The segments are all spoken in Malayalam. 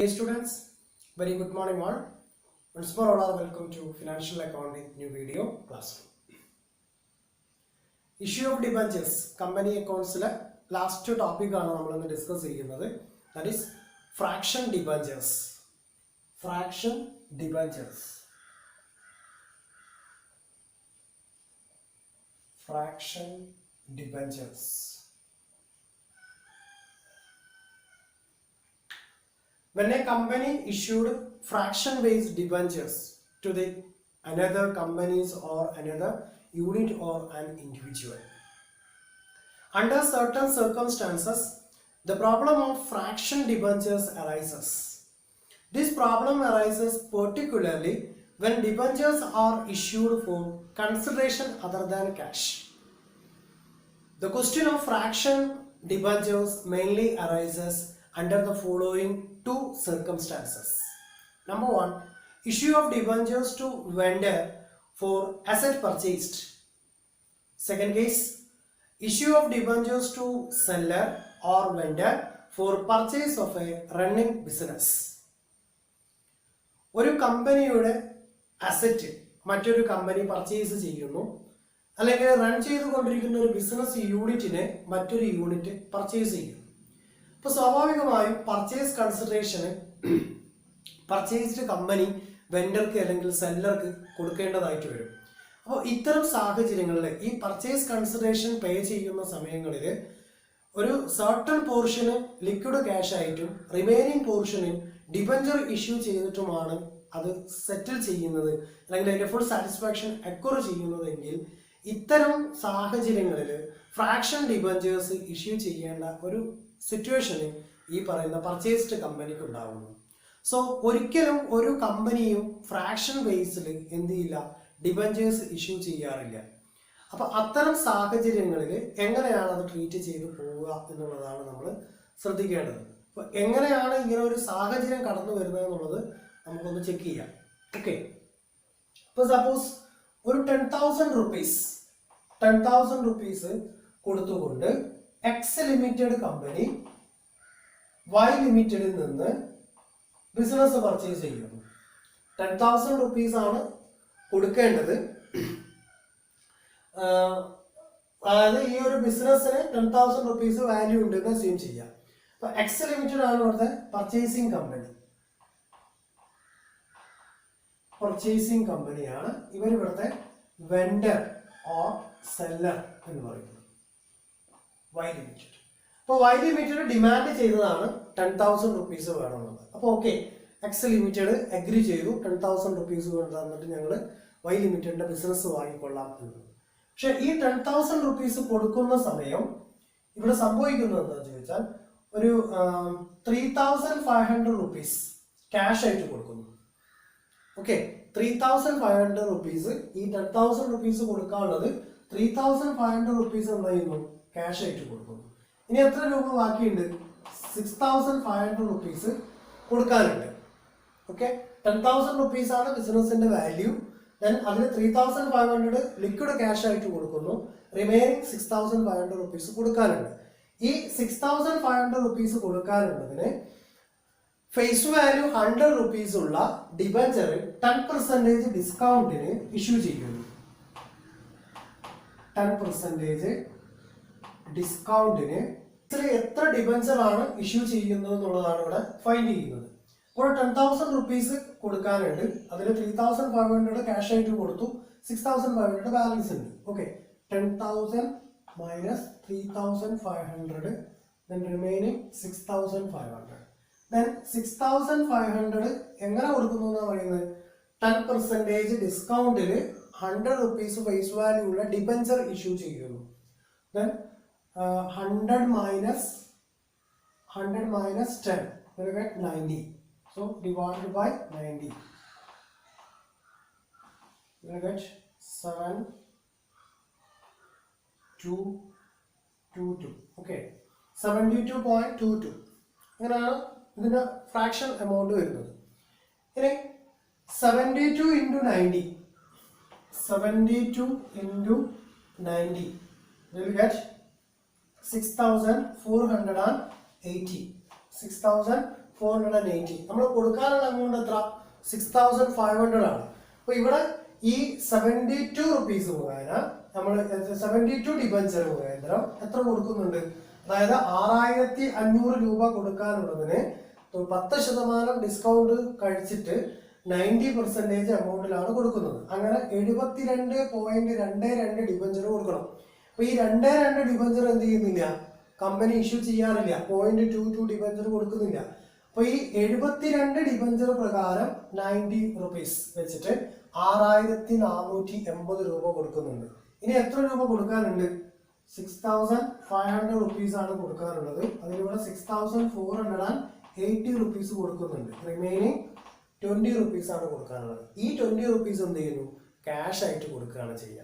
Hey students, very good morning all. Once more all are welcome to Financial Accounting new video classroom. Issue of debentures, company accounts last topic we discuss that is fraction debentures. Fraction debentures. Fraction debentures. When a company issued fraction-based debentures to the another companies or another unit or an individual. Under certain circumstances, the problem of fraction debentures arises. This problem arises particularly when debentures are issued for consideration other than cash. The question of fraction debentures mainly arises under the following two circumstances. Number one, issue of debentures to vendor for asset purchased. Second case, issue of debentures to seller or vendor for purchase of a running business. ഒരു കമ്പനിയുടെ അസറ്റ് മറ്റൊരു കമ്പനി പർച്ചേസ് ചെയ്യുന്നു, അല്ലെങ്കിൽ റൺ ചെയ്തുകൊണ്ടിരിക്കുന്ന ഒരു ബിസിനസ് യൂണിറ്റിനെ മറ്റൊരു യൂണിറ്റ് പർച്ചേസ് ചെയ്യുന്നു. അപ്പോൾ സ്വാഭാവികമായും പർച്ചേസ് കൺസിഡറേഷന് പർച്ചേസ്ഡ് കമ്പനി വെൻഡർക്ക് അല്ലെങ്കിൽ സെല്ലർക്ക് കൊടുക്കേണ്ടതായിട്ട് വരും. അപ്പോൾ ഇത്തരം സാഹചര്യങ്ങളിൽ ഈ പർച്ചേസ് കൺസിഡറേഷൻ പേ ചെയ്യുന്ന സമയങ്ങളിൽ ഒരു സർട്ടൺ പോർഷന് ലിക്വിഡ് ക്യാഷ് ആയിട്ടും റിമൈനിങ് പോർഷന് ഡിബഞ്ചർ ഇഷ്യൂ ചെയ്തിട്ടുമാണ് അത് സെറ്റിൽ ചെയ്യുന്നത് അല്ലെങ്കിൽ അതിൻ്റെ ഫുൾ സാറ്റിസ്ഫാക്ഷൻ അക്വയർ ചെയ്യുന്നതെങ്കിൽ ഇത്തരം സാഹചര്യങ്ങളിൽ ഫ്രാക്ഷൻ ഡിബഞ്ചേഴ്സ് ഇഷ്യൂ ചെയ്യേണ്ട ഒരു സിറ്റുവേഷന് ഈ പറയുന്ന പർച്ചേസ്ഡ് കമ്പനിക്ക് ഉണ്ടാകുന്നു. സോ ഒരിക്കലും ഒരു കമ്പനിയും ഫ്രാക്ഷൻ ബേസിൽ എന്ത് ചെയ്യില്ല, ഡിബഞ്ചേഴ്സ് ഇഷ്യൂ ചെയ്യാറില്ല. അപ്പൊ അത്തരം സാഹചര്യങ്ങളിൽ എങ്ങനെയാണ് അത് ട്രീറ്റ് ചെയ്ത് പോവുക എന്നുള്ളതാണ് നമ്മൾ ശ്രദ്ധിക്കേണ്ടത്. അപ്പൊ എങ്ങനെയാണ് ഇങ്ങനെ ഒരു സാഹചര്യം കടന്നു വരുന്നത് എന്നുള്ളത് നമുക്കൊന്ന് ചെക്ക് ചെയ്യാം. ഓക്കെ, ഇപ്പൊ സപ്പോസ് ഒരു 10,000 റുപ്പീസ് കൊടുത്തുകൊണ്ട് എക്സ് ലിമിറ്റഡ് കമ്പനി വൈ ലിമിറ്റഡിൽ നിന്ന് ബിസിനസ് പർച്ചേസ് ചെയ്യുന്നു. 10,000 റുപ്പീസ് ആണ് കൊടുക്കേണ്ടത്. അതായത് ഈ ഒരു ബിസിനസ്സിന് 10,000 റുപ്പീസ് വാല്യൂ ഉണ്ടെന്ന് അസ്യൂം ചെയ്യാം. അപ്പൊ എക്സ് ലിമിറ്റഡ് ആണ് ഇവിടുത്തെ പർച്ചേസിങ് കമ്പനിയാണ്. ഇവർ ഇവിടുത്തെ വെൻഡർ ഓർ സെല്ലർ എന്ന് പറയുന്നത് വൈ ലിമിറ്റഡ്. അപ്പോൾ വൈ ലിമിറ്റഡ് ഡിമാൻഡ് ചെയ്തതാണ് 10,000 റുപ്പീസ് വേണമെന്നുള്ളത്. അപ്പോൾ ഓക്കെ, എക്സ് ലിമിറ്റഡ് അഗ്രി ചെയ്തു, 10,000 റുപ്പീസ് തന്നിട്ട് ഞങ്ങൾ വൈ ലിമിറ്റഡിന്റെ ബിസിനസ് വാങ്ങിക്കൊള്ളാം എന്നുള്ളത്. പക്ഷെ ഈ 10,000 റുപ്പീസ് കൊടുക്കുന്ന സമയം ഇവിടെ സംഭവിക്കുന്നത് എന്താണെന്ന് ചോദിച്ചാൽ ഒരു 3,500 റുപ്പീസ് ക്യാഷ് ആയിട്ട് കൊടുക്കുന്നു. ഓക്കെ, 3,500 റുപ്പീസ്, ഈ 10,000 റുപ്പീസ് കൊടുക്കാനുള്ളത് 3,500 റുപ്പീസ് എന്ത് ചെയ്യുന്നു, ക്യാഷ് ആയിട്ട് കൊടുക്കുന്നു. ഇനി എത്ര രൂപ ബാക്കിയുണ്ട്? 6,500 റുപ്പീസ് കൊടുക്കാനുണ്ട്. ഓക്കെ, 10,000 റുപ്പീസ് ആണ് ബിസിനസിന്റെ വാല്യൂ. ദെൻ അതിന് 3,500 ലിക്വിഡ് ക്യാഷ് ആയിട്ട് കൊടുക്കുന്നു. റിമൈനിങ് 6,500 റുപ്പീസ് കൊടുക്കാനുണ്ട്. ഈ 6,500 റുപ്പീസ് കൊടുക്കാനുള്ളതിന് ഫേസ് വാല്യൂ 100 റുപ്പീസ് ഉള്ള ഡിബഞ്ചർ 10% ഡിസ്കൗണ്ടിന് ഇഷ്യൂ ചെയ്യുന്നു. 10% ഡിസ്കൗണ്ടിന് എത്ര ഡിബഞ്ചർ ആണ് ഇഷ്യൂ ചെയ്യുന്നത് എന്നുള്ളതാണ് ഇവിടെ ഫൈൻഡ് ചെയ്യുന്നത്. അപ്പോൾ 10,000 റുപ്പീസ് കൊടുക്കാനുണ്ട്, അതിൽ 3,500 ക്യാഷ് ആയിട്ട് കൊടുത്തു, 6,500 ബാലൻസ് ഉണ്ട്. Okay, 10,000 minus 3,500, then remaining 6,500. then 6,500 എങ്ങനെ കൊടുക്കുന്നു എന്ന് പറയുന്നത് 10% ഡിസ്കൗണ്ടിൽ 100 റുപ്പീസ് ഫേസ് വാല്യൂ ഉള്ള ഡിബഞ്ചർ ഇഷ്യൂ ചെയ്യുന്നു. then 100 minus 10 will get 90. So divided by 90 will get 7222. Okay, 72.22 അങ്ങനെയാണ് ഇതിന്റെ ഫ്രാക്ഷൻ എമൗണ്ട് വരുന്നത്. ഇനി 72 into 90 will get 6,480. 6,480 480. നമ്മൾ കൊടുക്കാനുള്ള എമൗണ്ട് എത്ര? 6500 ആണ്. അപ്പൊ ഇവിടെ ഈ 72 റുപ്പീസ് മുഖേന നമ്മൾ 72 ഡിബഞ്ചർ മുഖേന എത്ര കൊടുക്കുന്നുണ്ട്? അതായത് 6500 രൂപ കൊടുക്കാനുള്ളതിന് 10% ഡിസ്കൗണ്ട് കഴിച്ചിട്ട് 90% എമൗണ്ടിലാണ് കൊടുക്കുന്നത്. അങ്ങനെ 72.22 ഡിബഞ്ചർ കൊടുക്കണം. അപ്പൊ ഈ 22 ഡിബഞ്ചർ എന്ത് ചെയ്യുന്നില്ല? കമ്പനി ഇഷ്യൂ ചെയ്യാറില്ല. 0.22 ഡിബഞ്ചർ കൊടുക്കുന്നില്ല. അപ്പൊ ഈ 72 ഡിബഞ്ചർ പ്രകാരം 90 റുപ്പീസ് വെച്ചിട്ട് 6480 രൂപ കൊടുക്കുന്നുണ്ട്. ഇനി എത്ര രൂപ കൊടുക്കാനുണ്ട്? 6500 റുപ്പീസ് ആണ് കൊടുക്കാറുള്ളത്. അതിലൂടെ 6480 റുപ്പീസ് കൊടുക്കുന്നുണ്ട്. റിമൈനിങ് 20 റുപ്പീസ് ആണ് കൊടുക്കാനുള്ളത്. ഈ 20 റുപ്പീസ് എന്ത് ചെയ്യുന്നു? ക്യാഷ് ആയിട്ട് കൊടുക്കുകയാണ് ചെയ്യുക.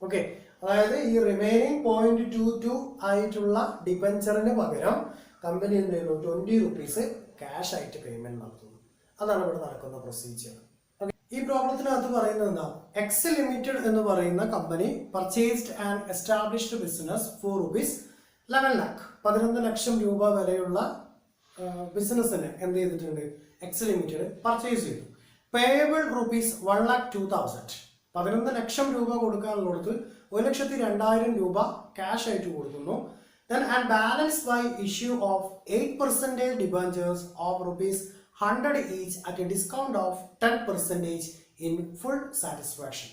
ഓക്കെ, അതായത് ഈ റിമൈനിങ് 0.22 ആയിട്ടുള്ള ഡിബഞ്ചറിന് പകരം കമ്പനി എന്ത് ചെയ്യുന്നു? 20 റുപ്പീസ് ക്യാഷ് ആയിട്ട് പേയ്മെന്റ് നടത്തുന്നു. അതാണ് ഇവിടെ നടക്കുന്ന പ്രൊസീജിയർ. ഈ പ്രോബ്ലത്തിനകത്ത് പറയുന്നത് എന്താ? എക്സ് ലിമിറ്റഡ് എന്ന് പറയുന്ന company purchased and established business for rupees 11 lakh 11 ലക്ഷം രൂപ വിലയുള്ള ബിസിനസ്സിന് എന്ത് ചെയ്തിട്ടുണ്ട്? എക്സ് ലിമിറ്റഡ് പർച്ചേസ് ചെയ്തു. Payable rupees 1,02,000. 11 ലക്ഷം രൂപ കൊടുക്കാനുള്ളത് 1,02,000 രൂപ ക്യാഷ് ആയിട്ട് കൊടുക്കുന്നു. Then and balance by issue of 8% debentures of rupees 100 each at a discount of 10% in full satisfaction.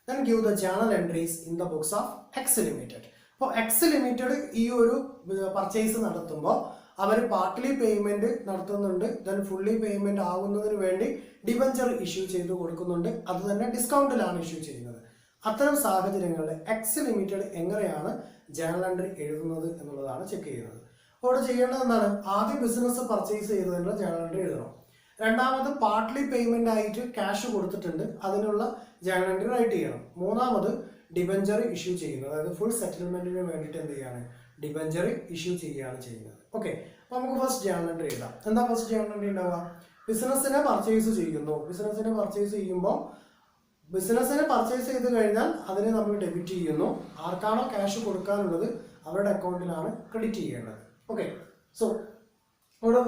Then give the journal entries in the books of X Limited. അപ്പോൾ എക്സ് ലിമിറ്റഡ് ഈ ഒരു പർച്ചേസ് നടത്തുമ്പോൾ അവർ പാർട്ട്ലി പേയ്മെന്റ് നടത്തുന്നുണ്ട്. ദെൻ ഫുള്ളി പേയ്മെന്റ് ആവുന്നതിന് വേണ്ടി ഡിബഞ്ചർ ഇഷ്യൂ ചെയ്ത് കൊടുക്കുന്നുണ്ട്. അത് തന്നെ ഡിസ്കൗണ്ടിലാണ് ഇഷ്യൂ ചെയ്യുന്നത്. അത്തരം സാഹചര്യങ്ങളിൽ എക്സ് ലിമിറ്റഡ് എങ്ങനെയാണ് ജേണൽ എൻട്രി എഴുതുന്നത് എന്നുള്ളതാണ് ചെക്ക് ചെയ്യുന്നത്. അവിടെ ചെയ്യേണ്ടത് എന്താണ്? ആദ്യം ബിസിനസ് പർച്ചേസ് ചെയ്തതിനുള്ള ജേണൽ എൻട്രി എഴുതണം. രണ്ടാമത് പാർട്ട്ലി പേയ്മെന്റ് ആയിട്ട് ക്യാഷ് കൊടുത്തിട്ടുണ്ട്, അതിനുള്ള ജേണൽ എൻട്രി റൈറ്റ് ചെയ്യണം. മൂന്നാമത് ഡിബഞ്ചർ ഇഷ്യൂ ചെയ്യുന്നത്, അതായത് ഫുൾ സെറ്റിൽമെന്റിന് വേണ്ടിയിട്ട് എന്ത് ചെയ്യാണ്? ഡിബഞ്ചർ ഇഷ്യൂ ചെയ്യുകയാണ് ചെയ്യുന്നത്. ഓക്കെ, അപ്പൊ നമുക്ക് ഫസ്റ്റ് ജേണൽ എൻട്രി എഴുതാം. എന്താ ഫസ്റ്റ് ജേണൽ എൻട്രി ഉണ്ടാവുക? ബിസിനസ്സിനെ പർച്ചേസ് ചെയ്യുന്നു. ബിസിനസ്സിനെ പർച്ചേസ് ചെയ്യുമ്പോൾ ബിസിനസ്സിനെ പർച്ചേസ് ചെയ്ത് കഴിഞ്ഞാൽ അതിനെ നമ്മൾ ഡെബിറ്റ് ചെയ്യുന്നു. ആർക്കാണോ ക്യാഷ് കൊടുക്കാനുള്ളത് അവരുടെ അക്കൗണ്ടിലാണ് ക്രെഡിറ്റ് ചെയ്യേണ്ടത്. ഓക്കെ, സോ ഇവിടെ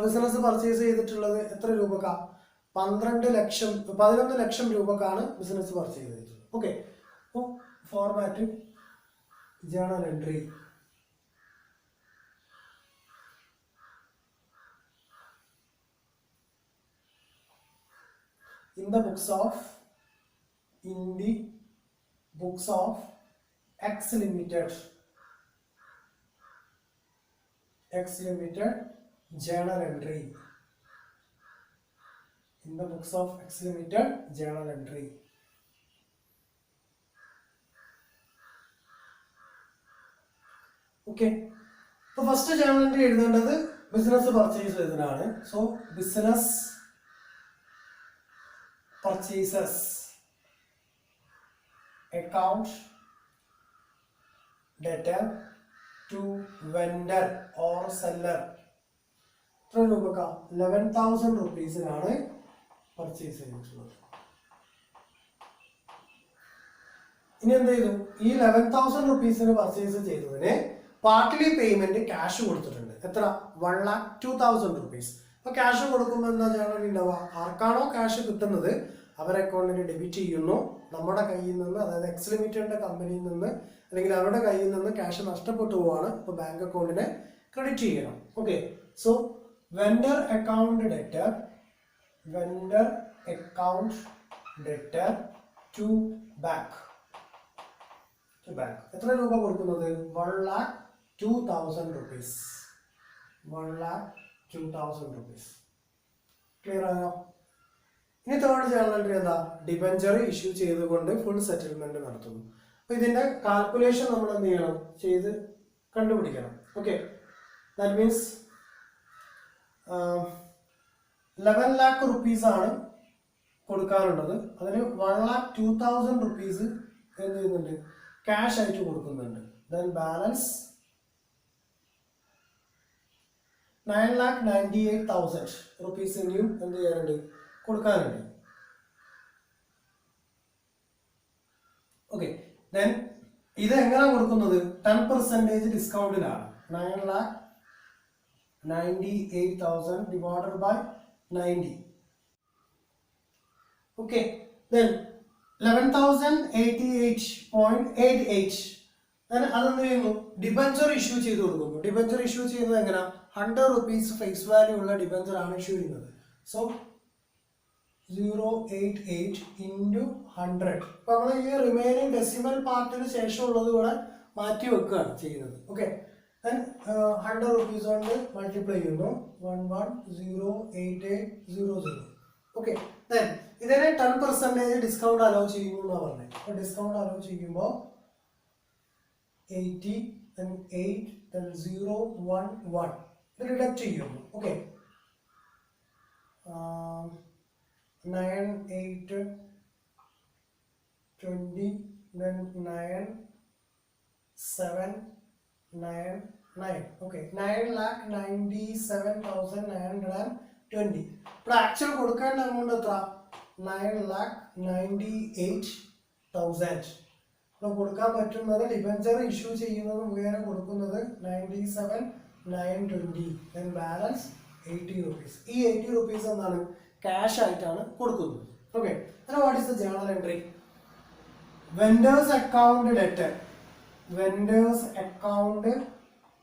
ബിസിനസ് പർച്ചേസ് ചെയ്തിട്ടുള്ളത് എത്ര രൂപക്കാ? 11 ലക്ഷം രൂപക്കാണ് ബിസിനസ് പർച്ചേസ് ചെയ്തിട്ടുള്ളത്. ഓക്കെ, അപ്പോൾ format journal entry. In the books of X Limited journal entry. In the books of X Limited journal entry. Okay, so first journal entry എഴുതേണ്ടത് ബിസിനസ് പർച്ചേസ് ചെയ്തതിനാണ്. So business purchases account debtor to vendor or seller. എത്ര രൂപക്ക? 11,000 റുപ്പീസിനാണ് പർച്ചേസ് ചെയ്തിട്ടുള്ളത്. ഇനി എന്ത് ചെയ്തു? ഈ 11,000 റുപ്പീസിന് പർച്ചേസ് ചെയ്തതിന് പാർട്ട്ലി പേയ്മെന്റ് ക്യാഷ് കൊടുത്തിട്ടുണ്ട്. എത്ര? 1,02,000 റുപ്പീസ്. അപ്പൊ ക്യാഷ് കൊടുക്കുമ്പോൾ എന്താ ചെയ്യണം ഉണ്ടാവുക? ആർക്കാണോ ക്യാഷ് കിട്ടുന്നത് അവരുടെ അക്കൗണ്ടിന് ഡെബിറ്റ് ചെയ്യുന്നു. നമ്മുടെ കയ്യിൽ നിന്ന്, അതായത് എക്സ് ലിമിറ്റഡിന്റെ കമ്പനിയിൽ നിന്ന് അല്ലെങ്കിൽ അവരുടെ കയ്യിൽ നിന്ന് ക്യാഷ് നഷ്ടപ്പെട്ടു പോവാണ്. ഇപ്പൊ ബാങ്ക് അക്കൗണ്ടിനെ ക്രെഡിറ്റ് ചെയ്യണം. Okay, so vendor account debtor to bank. എത്ര രൂപ കൊടുക്കുന്നത്? 1,02,000 റുപ്പീസ്. 1,02,000 റുപ്പീസ്. ക്ലിയർ ആയോ? ഇനി തേർഡ് ജേണൽ എൻട്രി എന്താ? ഡിബഞ്ചർ ഇഷ്യൂ ചെയ്തുകൊണ്ട് ഫുൾ സെറ്റിൽമെന്റ് നടത്തുന്നു. അപ്പൊ ഇതിന്റെ കാൽക്കുലേഷൻ നമ്മൾ എന്ത് ചെയ്യണം? ചെയ്ത് കണ്ടുപിടിക്കണം. Okay, that means 11 lakh rupees ആണ് കൊടുക്കാനുള്ളത്. അതിന് 1,02,000 റുപ്പീസ് എന്ത് ചെയ്യുന്നുണ്ട്? ക്യാഷ് ആയിട്ട് കൊടുക്കുന്നുണ്ട്. ദെൻ ബാലൻസ് 9,98,000 റുപ്പീസ് ഇനിയും എന്ത് ചെയ്യാനുണ്ട്? കൊടുക്കാനുണ്ട്. ഓക്കെ, ദെൻ ഇത് എങ്ങനെയാണ് കൊടുക്കുന്നത്? 10% ഡിസ്കൗണ്ടിലാണ്. 98,000 divided by 90. Okay, then 11,088.88. അതെന്ത് ചെയ്യുന്നു? ഡിബഞ്ചർ ഇഷ്യൂ ചെയ്ത് കൊടുക്കുന്നു. ഡിബഞ്ചർ ഇഷ്യൂ ചെയ്യുന്നത് എങ്ങനെ? 100 rupees ഫേസ് വാല്യൂ ഉള്ള ഡിബഞ്ചർ ആണ് ഇഷ്യൂ ചെയ്യുന്നത്. So 088 into 100. അപ്പൊ നമ്മൾ ഈ റിമൈനിങ് ഡെസിമൽ പാർട്ടിന് ശേഷമുള്ളത് കൂടെ മാറ്റി വെക്കുകയാണ് ചെയ്യുന്നത്. ഓക്കെ, 100 rupees കൊണ്ട് മൾട്ടിപ്ലൈ ചെയ്യുന്നു. 11,088,00. ഓക്കെ, ഇതിനെ 10% ഡിസ്കൗണ്ട് അലോ ചെയ്യുന്നു എന്നാണ് പറഞ്ഞത്. അപ്പൊ ഡിസ്കൗണ്ട് അലോ ചെയ്യുമ്പോൾ 80, then 8, then 0, 1, 1 ഇത് ഡിഡക്ട് ചെയ്യുന്നു. Okay, 9, 8, 20, then 9, 7, 9, 9. Okay, 9,97,920. ഇപ്പോൾ ആക്ച്വൽ കൊടുക്കേണ്ട എമൗണ്ട് എത്ര? 9,98,000. അപ്പോൾ കൊടുക്കാൻ പറ്റുന്നത് ഡിബഞ്ചർ ഇഷ്യൂ ചെയ്യുന്നത് മുഖേന കൊടുക്കുന്നത് 97,920. then balance 80 rupees. ഈ 80 rupees എന്താണ്? ക്യാഷ് ആയിട്ടാണ് കൊടുക്കുന്നത്. Okay, what is the journal entry? Vendors account debtor. Vendors account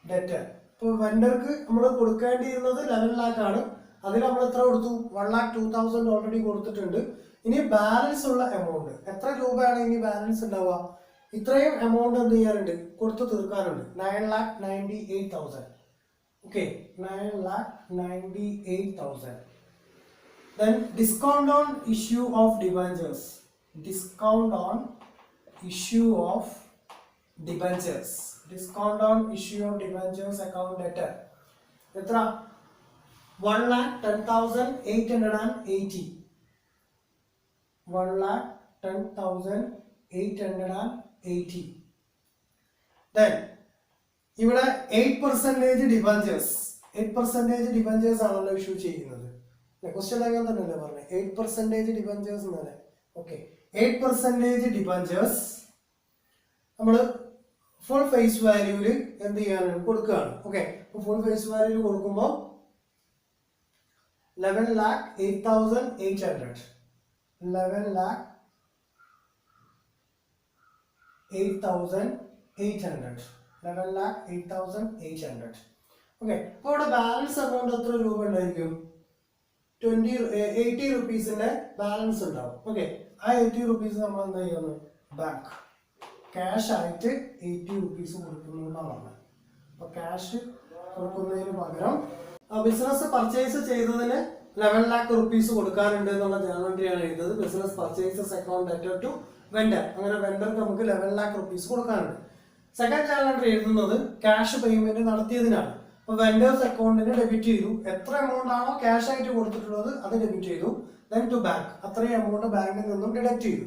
debtor. ഇപ്പോൾ വെൻഡർക്ക് നമ്മൾ കൊടുക്കേണ്ടിയിരുന്നത് 11 lakh ആണ്. അതിൽ നമ്മൾ എത്ര കൊടുത്തു? 1,02,000 ഓൾറെഡി കൊടുത്തിട്ടുണ്ട്. ഇനി ബാലൻസ് ഉള്ള എമൗണ്ട് എത്ര രൂപയാണ് ഇനി ബാലൻസ് ഉണ്ടാവുക? ഇത്രയും എമൗണ്ട് എന്ത് ചെയ്യാനുണ്ട്? കൊടുത്തു തീർക്കാനുണ്ട്. 9,98,000. Okay, 9,98,000. Then discount on issue of debentures. Discount on issue of debentures. Discount on issue of debentures account debtor. എത്ര? 1,10,880. 1,10,880. Then ഇവിടെ 8% ഡിബഞ്ചേഴ്സ്. 8% ഡിബഞ്ചേഴ്സ് ആണല്ലോ ഇഷ്യൂ ചെയ്യുന്നത്. ക്വസ്റ്റ്യൻ അങ്ങനെ തന്നെയല്ലേ പറഞ്ഞത്? 8% ഡിബഞ്ചേഴ്സ് എന്നല്ലേ. ഓക്കെ, 8% ഡിബഞ്ചേഴ്സ് നമ്മൾ ഫുൾ ഫേസ് വാല്യൂല് എന്ത് ചെയ്യാനാണ്? കൊടുക്കുകയാണ്. ഓക്കെ, ഫുൾ ഫേസ് വാല്യൂ കൊടുക്കുമ്പോൾ 11,08,800. 11,08,800. 11,08,800. ഓക്കെ, അപ്പോൾ ഇവിടെ ബാലൻസ് എമൗണ്ട് എത്ര രൂപ ഉണ്ടായിരിക്കും? 80 rupeesന്റെ ബാലൻസ് ഉണ്ടാവും. ഓക്കെ, ആ 80 rupees നമ്മൾ എന്താ ചെയ്യുന്നു? ബാങ്ക് ക്യാഷ് ആയിട്ട് 80 rupees കൊടുക്കുന്നു എന്നാണ് പറഞ്ഞത്. അപ്പൊ ക്യാഷ് കൊടുക്കുന്നതിന് പകരം ബിസിനസ് പർച്ചേസ് ചെയ്തതിന് 11 lakh rupees കൊടുക്കാനുണ്ട് എന്നുള്ള ജേണൽ എൻട്രിയാണ് എഴുതുന്നത്. Business purchases account debtor to vendor. അങ്ങനെ വെൻഡർക്ക് നമുക്ക് 11 lakh rupees കൊടുക്കാനുണ്ട്. സെക്കൻഡ് ജേണൽ എൻട്രി എഴുതുന്നത് ക്യാഷ് പേയ്മെന്റ് നടത്തിയതിനാണ്. അപ്പോൾ വെൻഡേഴ്സ് അക്കൗണ്ടിന് ഡെബിറ്റ് ചെയ്തു. എത്ര എമൗണ്ട് ആണോ ക്യാഷ് ആയിട്ട് കൊടുത്തിട്ടുള്ളത് അത് ഡെബിറ്റ് ചെയ്തു. ദെൻ ടു ബാങ്ക്, അത്രയും എമൗണ്ട് ബാങ്കിൽ നിന്നും ഡിഡക്ട് ചെയ്തു.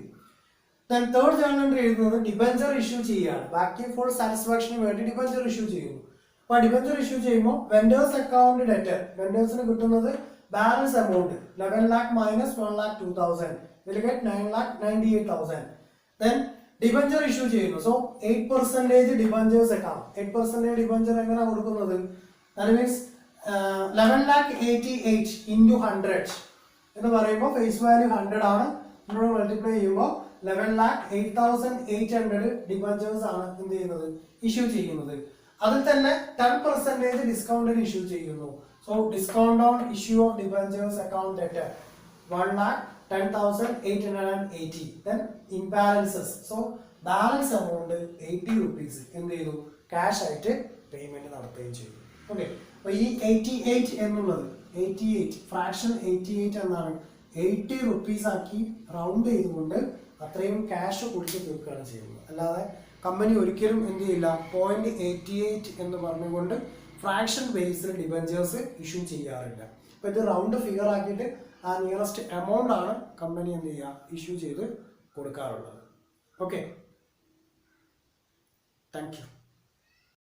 ദെൻ തേർഡ് ജേണൽ എൻട്രി എഴുതുന്നത് ഡിബഞ്ചർ ഇഷ്യൂ ചെയ്യുകയാണ്. ബാക്കി ഫുൾ സാറ്റിസ്ഫാക്ഷന് വേണ്ടി ഡിബഞ്ചർ ഇഷ്യൂ ചെയ്യുന്നു. അപ്പോൾ ഡിബഞ്ചർ ഇഷ്യൂ ചെയ്യുമ്പോൾ വെൻഡേഴ്സ് അക്കൗണ്ട് ഡെറ്റർ, വെൻഡേഴ്സിന് കിട്ടുന്നത് balance amount 11 lakh minus 1,02,000 will get 9,98,000. Then debenture issue ചെയ്യുന്നു. So 8% debentures account. 8% ഡിബഞ്ചർ എങ്ങനെ കൊടുക്കുന്നത്? ദാറ്റ് മീൻസ് 11,88,000 into 100 എന്ന് പറയുമ്പോൾ ഫേസ് വാല്യൂ 100 ആണ്. നമ്മൾ മൾട്ടിപ്ലൈ ചെയ്യുമ്പോൾ 11,08,800 ഡിബഞ്ചേഴ്സ് ആണ് എന്ത് ചെയ്യുന്നത്? ഇഷ്യൂ ചെയ്യുന്നത്. അതിൽ തന്നെ 10% ഡിസ്കൗണ്ടിൽ ഇഷ്യൂ ചെയ്യുന്നു. So discount on issue of debentures account debtor 1,10,880. Then imbalances. So balance amount 80 rupees എന്ത് ചെയ്തു? ക്യാഷ് ആയിട്ട് പേയ്മെന്റ് നടത്തുകയും ചെയ്തു. ഓക്കെ, അപ്പൊ ഈ 88 എന്നുള്ളത് 88 ഫ്രാക്ഷൻ 88 എന്നാണ് 80 rupees ആക്കി റൗണ്ട് ചെയ്തുകൊണ്ട് അത്രയും ക്യാഷ് കൊടുത്ത് തീർക്കുകയാണ് ചെയ്യുന്നത്. അല്ലാതെ കമ്പനി ഒരിക്കലും എന്ത് ചെയ്യില്ല 0.88 എന്ന് പറഞ്ഞുകൊണ്ട് ഫ്രാക്ഷൻ ബേസിൽ ഡിബഞ്ചേഴ്സ് ഇഷ്യൂ ചെയ്യാറില്ല. അപ്പൊ ഇത് റൗണ്ട് ഫിഗർ ആക്കിയിട്ട് ആ നിയറസ്റ്റ് എമൗണ്ട് ആണ് കമ്പനി എന്ത് ചെയ്യുക ഇഷ്യൂ ചെയ്ത് കൊടുക്കാറുള്ളത്. Okay, thank you.